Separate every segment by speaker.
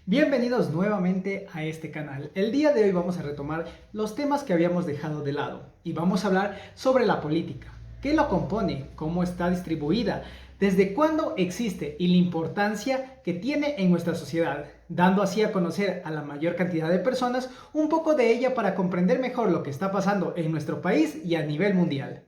Speaker 1: Bienvenidos nuevamente a este canal. El día de hoy vamos a retomar los temas que habíamos dejado de lado y vamos a hablar sobre la política. ¿Qué lo compone? ¿Cómo está distribuida? ¿Desde cuándo existe? Y la importancia que tiene en nuestra sociedad, dando así a conocer a la mayor cantidad de personas un poco de ella para comprender mejor lo que está pasando en nuestro país y a nivel mundial.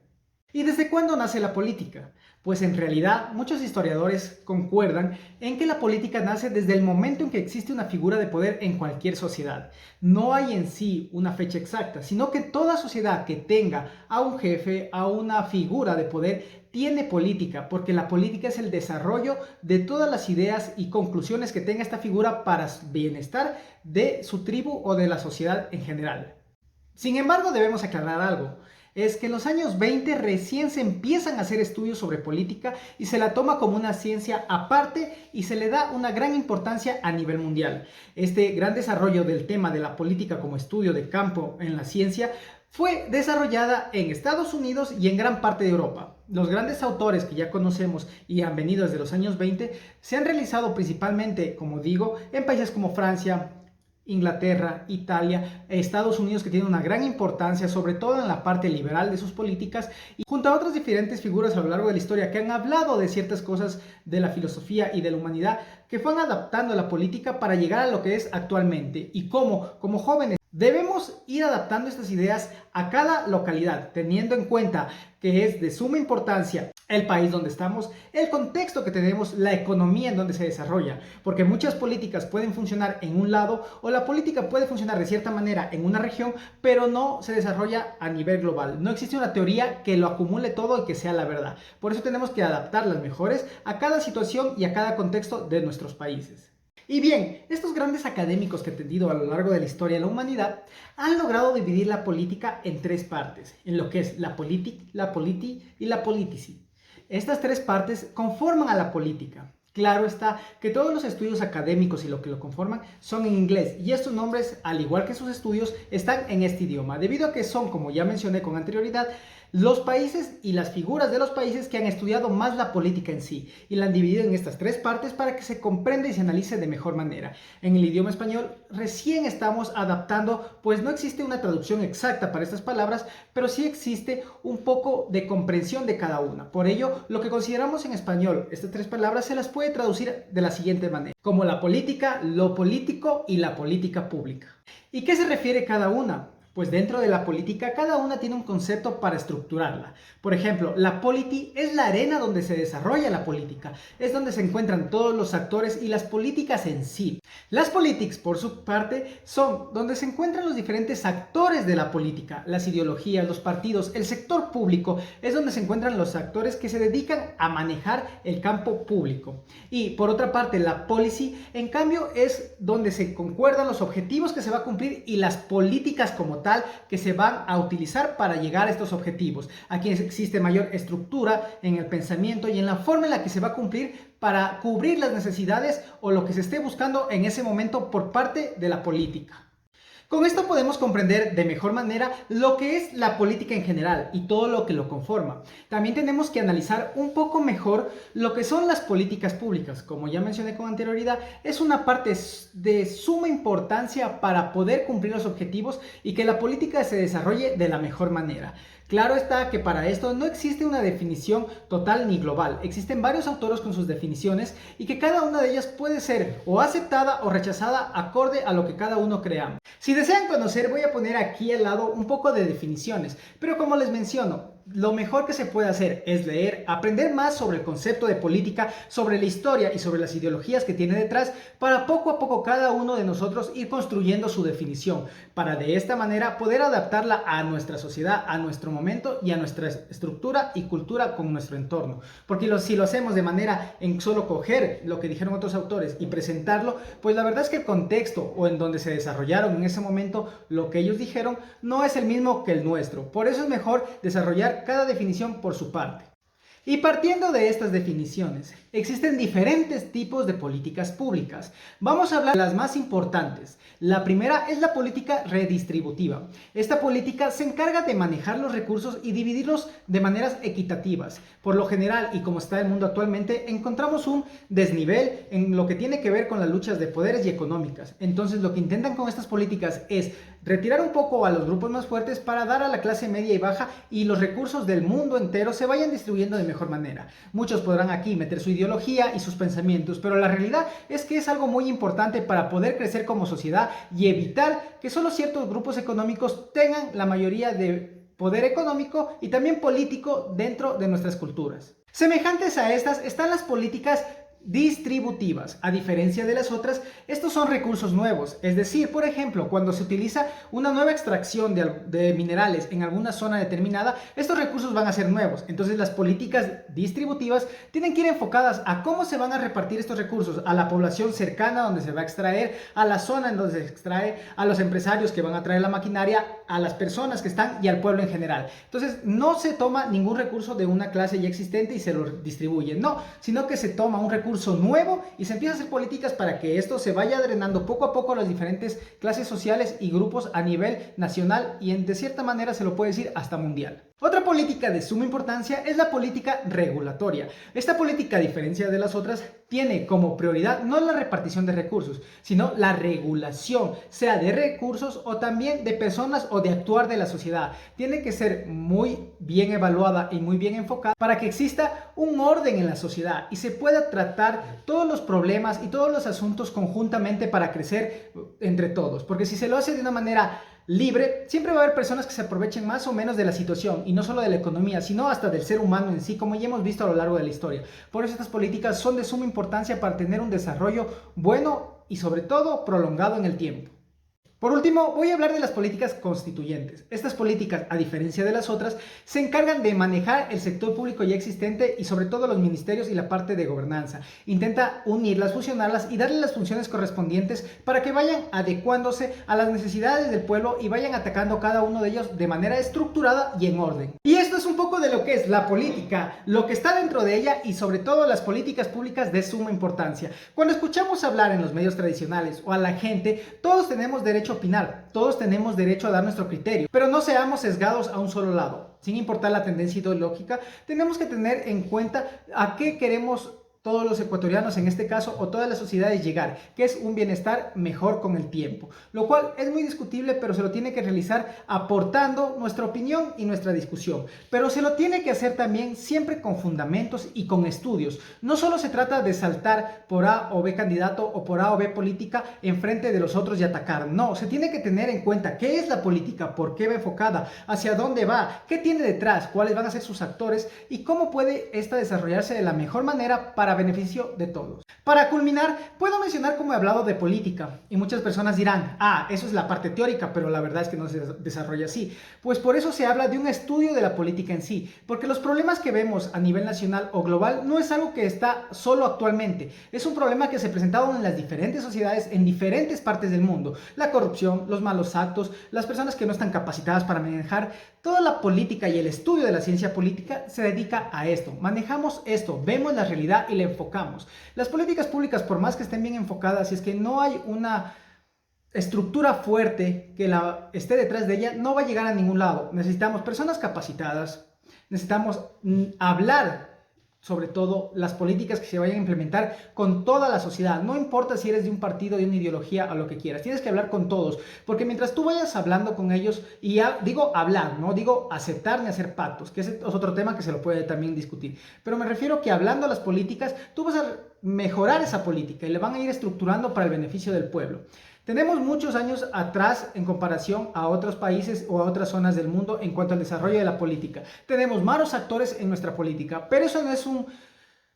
Speaker 1: ¿Y desde cuándo nace la política? Pues en realidad muchos historiadores concuerdan en que la política nace desde el momento en que existe una figura de poder en cualquier sociedad. No hay en sí una fecha exacta, sino que toda sociedad que tenga a un jefe, a una figura de poder, tiene política, porque la política es el desarrollo de todas las ideas y conclusiones que tenga esta figura para bienestar de su tribu o de la sociedad en general. Sin embargo, debemos aclarar algo. Es que en los años 20 recién se empiezan a hacer estudios sobre política y se la toma como una ciencia aparte y se le da una gran importancia a nivel mundial. Este gran desarrollo del tema de la política como estudio de campo en la ciencia fue desarrollada en Estados Unidos y en gran parte de Europa. Los grandes autores que ya conocemos y han venido desde los años 20 se han realizado principalmente, como digo, en países como Francia, Inglaterra, Italia, Estados Unidos, que tienen una gran importancia, sobre todo en la parte liberal de sus políticas, y junto a otras diferentes figuras a lo largo de la historia que han hablado de ciertas cosas de la filosofía y de la humanidad, que fueron adaptando la política para llegar a lo que es actualmente, y cómo, como jóvenes, debemos ir adaptando estas ideas a cada localidad, teniendo en cuenta que es de suma importancia el país donde estamos, el contexto que tenemos, la economía en donde se desarrolla, porque muchas políticas pueden funcionar en un lado o la política puede funcionar de cierta manera en una región, pero no se desarrolla a nivel global. No existe una teoría que lo acumule todo y que sea la verdad. Por eso tenemos que adaptar las mejores a cada situación y a cada contexto de nuestros países. Y bien, estos grandes académicos que han tenido a lo largo de la historia de la humanidad han logrado dividir la política en tres partes, en lo que es la politic, la politi y la politici. Estas tres partes conforman a la política. Claro está que todos los estudios académicos y lo que lo conforman son en inglés y estos nombres, al igual que sus estudios, están en este idioma, debido a que son, como ya mencioné con anterioridad, los países y las figuras de los países que han estudiado más la política en sí y la han dividido en estas tres partes para que se comprenda y se analice de mejor manera. En el idioma español recién estamos adaptando, pues no existe una traducción exacta para estas palabras, pero sí existe un poco de comprensión de cada una. Por ello, lo que consideramos en español, estas tres palabras se las puede traducir de la siguiente manera, como la política, lo político y la política pública. ¿Y qué se refiere cada una? Pues dentro de la política cada una tiene un concepto para estructurarla. Por ejemplo, la polity es la arena donde se desarrolla la política, es donde se encuentran todos los actores y las políticas en sí. Las politics, por su parte, son donde se encuentran los diferentes actores de la política, las ideologías, los partidos, el sector público, es donde se encuentran los actores que se dedican a manejar el campo público. Y por otra parte, la policy, en cambio, es donde se concuerdan los objetivos que se va a cumplir y las políticas como tal que se van a utilizar para llegar a estos objetivos. Aquí existe mayor estructura en el pensamiento y en la forma en la que se va a cumplir para cubrir las necesidades o lo que se esté buscando en ese momento por parte de la política. Con esto podemos comprender de mejor manera lo que es la política en general y todo lo que lo conforma. También tenemos que analizar un poco mejor lo que son las políticas públicas. Como ya mencioné con anterioridad, es una parte de suma importancia para poder cumplir los objetivos y que la política se desarrolle de la mejor manera. Claro está que para esto no existe una definición total ni global. Existen varios autores con sus definiciones y que cada una de ellas puede ser o aceptada o rechazada acorde a lo que cada uno creamos. Si desean conocer, voy a poner aquí al lado un poco de definiciones, pero como les menciono, lo mejor que se puede hacer es leer, aprender más sobre el concepto de política, sobre la historia y sobre las ideologías que tiene detrás, para poco a poco cada uno de nosotros ir construyendo su definición, para de esta manera poder adaptarla a nuestra sociedad, a nuestro momento y a nuestra estructura y cultura con nuestro entorno. Porque si lo hacemos de manera en solo coger lo que dijeron otros autores y presentarlo, pues la verdad es que el contexto o en donde se desarrollaron en ese momento lo que ellos dijeron no es el mismo que el nuestro. Por eso es mejor desarrollar cada definición por su parte. Y partiendo de estas definiciones, Existen diferentes tipos de políticas públicas. Vamos a hablar de las más importantes. La primera es la política redistributiva. Esta política se encarga de manejar los recursos y dividirlos de maneras equitativas. Por lo general, y como está el mundo actualmente, encontramos un desnivel en lo que tiene que ver con las luchas de poderes y económicas. Entonces, lo que intentan con estas políticas es retirar un poco a los grupos más fuertes para dar a la clase media y baja, y los recursos del mundo entero se vayan distribuyendo de mejor manera. Muchos podrán aquí meter su ideología y sus pensamientos, pero la realidad es que es algo muy importante para poder crecer como sociedad y evitar que solo ciertos grupos económicos tengan la mayoría de poder económico y también político dentro de nuestras culturas. Semejantes a estas están las políticas distributivas. A diferencia de las otras, estos son recursos nuevos, es decir, por ejemplo, cuando se utiliza una nueva extracción de minerales en alguna zona determinada, estos recursos van a ser nuevos. Entonces las políticas distributivas tienen que ir enfocadas a cómo se van a repartir estos recursos a la población cercana donde se va a extraer, a la zona en donde se extrae, a los empresarios que van a traer la maquinaria, a las personas que están y al pueblo en general. Entonces no se toma ningún recurso de una clase ya existente y se lo distribuye, no, sino que se toma un recurso nuevo y se empieza a hacer políticas para que esto se vaya drenando poco a poco a las diferentes clases sociales y grupos a nivel nacional y de cierta manera se lo puede decir hasta mundial. Otra política de suma importancia es la política regulatoria. Esta política, a diferencia de las otras, tiene como prioridad no la repartición de recursos, sino la regulación, sea de recursos o también de personas o de actuar de la sociedad. Tiene que ser muy bien evaluada y muy bien enfocada para que exista un orden en la sociedad y se pueda tratar todos los problemas y todos los asuntos conjuntamente para crecer entre todos. Porque si se lo hace de una manera libre, siempre va a haber personas que se aprovechen más o menos de la situación, y no solo de la economía, sino hasta del ser humano en sí, como ya hemos visto a lo largo de la historia. Por eso estas políticas son de suma importancia para tener un desarrollo bueno y sobre todo prolongado en el tiempo. Por último, voy a hablar de las políticas constituyentes. Estas políticas, a diferencia de las otras, se encargan de manejar el sector público ya existente y sobre todo los ministerios y la parte de gobernanza. Intenta unirlas, fusionarlas y darle las funciones correspondientes para que vayan adecuándose a las necesidades del pueblo y vayan atacando cada uno de ellos de manera estructurada y en orden. Y esto es un poco de lo que es la política, lo que está dentro de ella y sobre todo las políticas públicas de suma importancia. Cuando escuchamos hablar en los medios tradicionales o a la gente, todos tenemos derecho a opinar, todos tenemos derecho a dar nuestro criterio, pero no seamos sesgados a un solo lado. Sin importar la tendencia ideológica, tenemos que tener en cuenta a qué queremos todos los ecuatorianos en este caso o todas las sociedades llegar, que es un bienestar mejor con el tiempo, lo cual es muy discutible, pero se lo tiene que realizar aportando nuestra opinión y nuestra discusión, pero se lo tiene que hacer también siempre con fundamentos y con estudios. No solo se trata de saltar por A o B candidato o por A o B política enfrente de los otros y atacar, no, se tiene que tener en cuenta qué es la política, por qué va enfocada, hacia dónde va, qué tiene detrás, cuáles van a ser sus actores y cómo puede esta desarrollarse de la mejor manera para beneficio de todos. Para culminar, puedo mencionar cómo he hablado de política y muchas personas dirán, eso es la parte teórica, pero la verdad es que no se desarrolla así. Pues por eso se habla de un estudio de la política en sí, porque los problemas que vemos a nivel nacional o global no es algo que está solo actualmente, es un problema que se ha presentado en las diferentes sociedades en diferentes partes del mundo. La corrupción, los malos actos, las personas que no están capacitadas para manejar, toda la política y el estudio de la ciencia política se dedica a esto. Manejamos esto, vemos la realidad y la enfocamos. Las políticas públicas, por más que estén bien enfocadas, si es que no hay una estructura fuerte que esté detrás de ella, no va a llegar a ningún lado. Necesitamos personas capacitadas, necesitamos hablar sobre todo las políticas que se vayan a implementar con toda la sociedad. No importa si eres de un partido, de una ideología o lo que quieras, tienes que hablar con todos, porque mientras tú vayas hablando con ellos, y digo hablar, no digo aceptar ni hacer pactos, que es otro tema que se lo puede también discutir, pero me refiero que hablando las políticas, tú vas a mejorar esa política y le van a ir estructurando para el beneficio del pueblo. Tenemos muchos años atrás en comparación a otros países o a otras zonas del mundo en cuanto al desarrollo de la política. Tenemos malos actores en nuestra política, pero eso no es un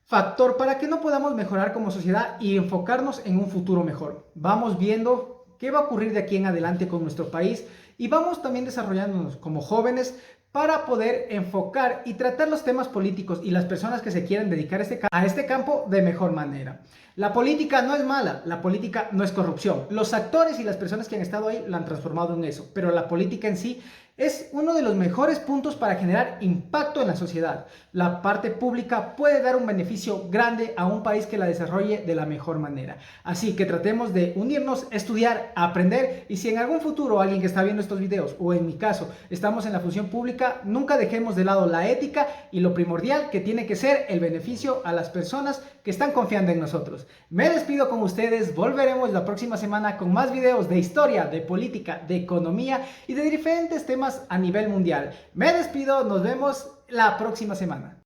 Speaker 1: factor para que no podamos mejorar como sociedad y enfocarnos en un futuro mejor. Vamos viendo qué va a ocurrir de aquí en adelante con nuestro país y vamos también desarrollándonos como jóvenes para poder enfocar y tratar los temas políticos y las personas que se quieren dedicar a este campo de mejor manera. La política no es mala, la política no es corrupción. Los actores y las personas que han estado ahí la han transformado en eso, pero la política en sí Es uno de los mejores puntos para generar impacto en la sociedad. La parte pública puede dar un beneficio grande a un país que la desarrolle de la mejor manera. Así que tratemos de unirnos, estudiar, aprender, y si en algún futuro alguien que está viendo estos videos, o en mi caso, estamos en la función pública, nunca dejemos de lado la ética y lo primordial que tiene que ser el beneficio a las personas que están confiando en nosotros. Me despido con ustedes, volveremos la próxima semana con más videos de historia, de política, de economía y de diferentes temas a nivel mundial. Me despido, nos vemos la próxima semana.